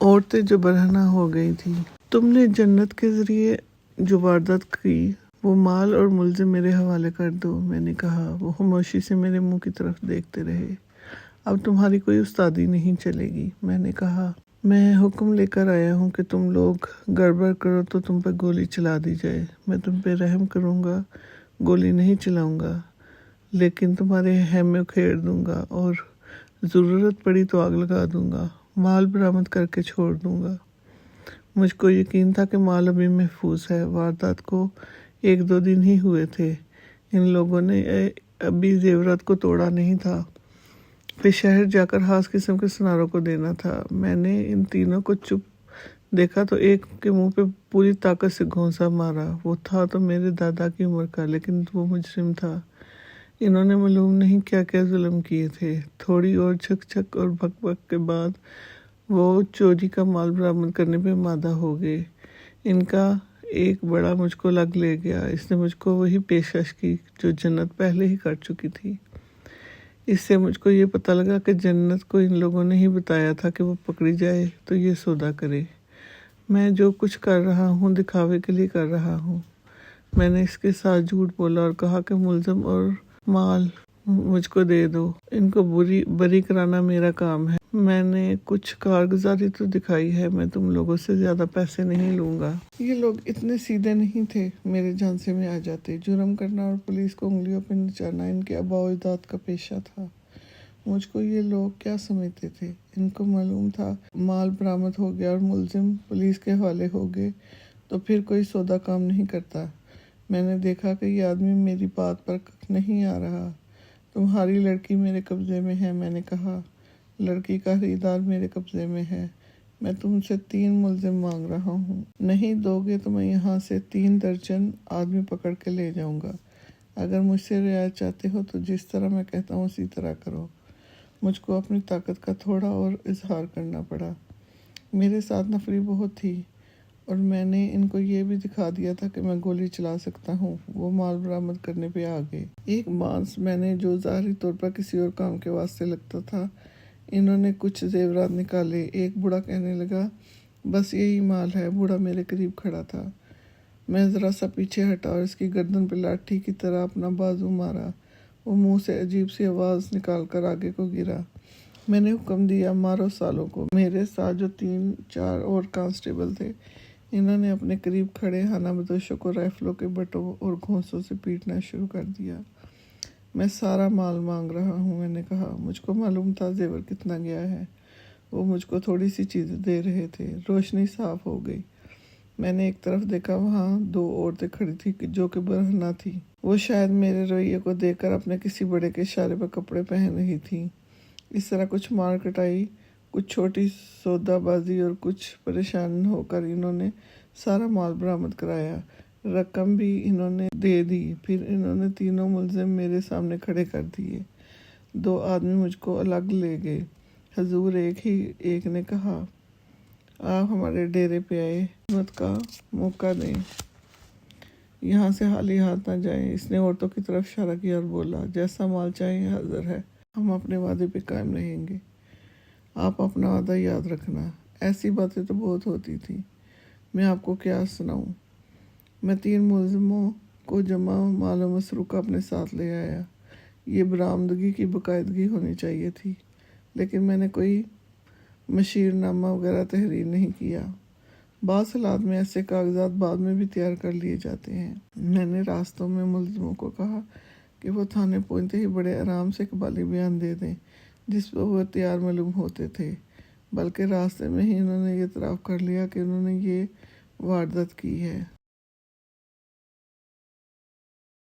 عورتیں جو برہنہ ہو گئی تھی۔ تم نے جنت کے ذریعے جو واردات کی وہ مال اور ملزم میرے حوالے کر دو، میں نے کہا۔ وہ خاموشی سے میرے منہ کی طرف دیکھتے رہے۔ اب تمہاری کوئی استادی نہیں چلے گی، میں نے کہا۔ میں حکم لے کر آیا ہوں کہ تم لوگ گڑبڑ کرو تو تم پہ گولی چلا دی جائے۔ میں تم پہ رحم کروں گا، گولی نہیں چلاؤں گا، لیکن تمہارے خیمے اکھیڑ دوں گا اور ضرورت پڑی تو آگ لگا دوں گا، مال برآمد کر کے چھوڑ دوں گا۔ مجھ کو یقین تھا کہ مال ابھی محفوظ ہے۔ واردات کو 1-2 دن ہی ہوئے تھے۔ ان لوگوں نے ابھی زیورات کو توڑا نہیں تھا، پھر شہر جا کر خاص قسم کے سناروں کو دینا تھا۔ میں نے ان تینوں کو چپ دیکھا تو ایک کے منہ پہ پوری طاقت سے گھونسا مارا۔ وہ تھا تو میرے دادا کی عمر کا، لیکن وہ مجرم تھا۔ انہوں نے معلوم نہیں کیا کیا ظلم کیے تھے۔ تھوڑی اور چھک چھک اور بھک بھک کے بعد وہ چوری کا مال برآمد کرنے پہ مادہ ہو گئے۔ ان کا ایک بڑا مجھ کو لگ لے گیا۔ اس نے مجھ کو وہی پیشکش کی جو جنت پہلے ہی کر چکی تھی۔ اس سے مجھ کو یہ پتہ لگا کہ جنت کو ان لوگوں نے ہی بتایا تھا کہ وہ پکڑی جائے تو یہ سودا کرے۔ میں جو کچھ کر رہا ہوں دکھاوے کے لیے کر رہا ہوں۔ میں نے اس کے ساتھ جھوٹ بولا اور کہا کہ ملزم اور مال مجھ کو دے دو، ان کو بری کرانا میرا کام ہے۔ میں نے کچھ کارگزاری تو دکھائی ہے، میں تم لوگوں سے زیادہ پیسے نہیں لوں گا۔ یہ لوگ اتنے سیدھے نہیں تھے، میرے جھانسے میں آ جاتے۔ جرم کرنا اور پولیس کو انگلیوں پہ نچانا ان کے آباء و اجداد کا پیشہ تھا۔ مجھ کو یہ لوگ کیا سمجھتے تھے؟ ان کو معلوم تھا مال برآمد ہو گیا اور ملزم پولیس کے حوالے ہو گئے تو پھر کوئی سودا کام نہیں کرتا۔ میں نے دیکھا کہ یہ آدمی میری بات پر نہیں آ رہا۔ تمہاری لڑکی میرے قبضے میں ہے، میں نے کہا۔ لڑکی کا خریدار میرے قبضے میں ہے۔ میں تم سے 3 ملزم مانگ رہا ہوں۔ نہیں دو گے تو میں یہاں سے 3 درجن آدمی پکڑ کے لے جاؤں گا۔ اگر مجھ سے رعایت چاہتے ہو تو جس طرح میں کہتا ہوں اسی طرح کرو۔ مجھ کو اپنی طاقت کا تھوڑا اور اظہار کرنا پڑا۔ میرے ساتھ نفری بہت تھی اور میں نے ان کو یہ بھی دکھا دیا تھا کہ میں گولی چلا سکتا ہوں۔ وہ مال برآمد کرنے پہ آ گئے۔ ایک بانس میں نے جو ظاہری طور پر کسی اور کام کے واسطے لگتا تھا، انہوں نے کچھ زیورات نکالے۔ ایک بوڑھا کہنے لگا، بس یہی مال ہے۔ بوڑھا میرے قریب کھڑا تھا۔ میں ذرا سا پیچھے ہٹا اور اس کی گردن پہ لاٹھی کی طرح اپنا بازو مارا۔ وہ منہ سے عجیب سی آواز نکال کر آگے کو گرا۔ میں نے حکم دیا، مارو سالوں کو۔ میرے ساتھ جو 3-4 اور کانسٹیبل تھے، انہوں نے اپنے قریب کھڑے خانہ بدوشوں کو رائفلوں کے بٹوں اور گھونسوں سے پیٹنا شروع کر دیا۔ میں سارا مال مانگ رہا ہوں، میں نے کہا۔ مجھ کو معلوم تھا زیور کتنا گیا ہے۔ وہ مجھ کو تھوڑی سی چیزیں دے رہے تھے۔ روشنی صاف ہو گئی۔ میں نے ایک طرف دیکھا، وہاں 2 عورتیں کھڑی تھیں جو کہ برہنہ تھیں۔ وہ شاید میرے رویے کو دیکھ کر اپنے کسی بڑے کے اشارے پر کپڑے پہن رہی تھیں۔ اس طرح کچھ مار کٹائی، کچھ چھوٹی سودا بازی اور کچھ پریشان ہو کر انہوں نے سارا مال برآمد کرایا۔ رقم بھی انہوں نے دے دی۔ پھر انہوں نے تینوں ملزم میرے سامنے کھڑے کر دیے۔ 2 آدمی مجھ کو الگ لے گئے۔ حضور، ایک نے کہا، آپ ہمارے ڈیرے پہ آئے، خدمت کا موقع دیں، یہاں سے خالی ہاتھ نہ جائیں۔ اس نے عورتوں کی طرف اشارہ کیا اور بولا، جیسا مال چاہیے حاضر ہے، ہم اپنے وعدے پہ قائم رہیں گے، آپ اپنا وعدہ یاد رکھنا۔ ایسی باتیں تو بہت ہوتی تھیں، میں آپ کو کیا سناؤں۔ میں 3 ملزموں کو جمع مال و مسروقہ اپنے ساتھ لے آیا۔ یہ برآمدگی کی باقاعدگی ہونی چاہیے تھی، لیکن میں نے کوئی مشیر نامہ وغیرہ تحریر نہیں کیا۔ بعض حالات میں ایسے کاغذات بعد میں بھی تیار کر لیے جاتے ہیں۔ میں نے راستوں میں ملزموں کو کہا کہ وہ تھانے پہنچتے ہی بڑے آرام سے قبالی بیان دے دیں جس پر وہ تیار معلوم ہوتے تھے، بلکہ راستے میں ہی انہوں نے یہ اعتراف کر لیا کہ انہوں نے یہ واردات کی ہے۔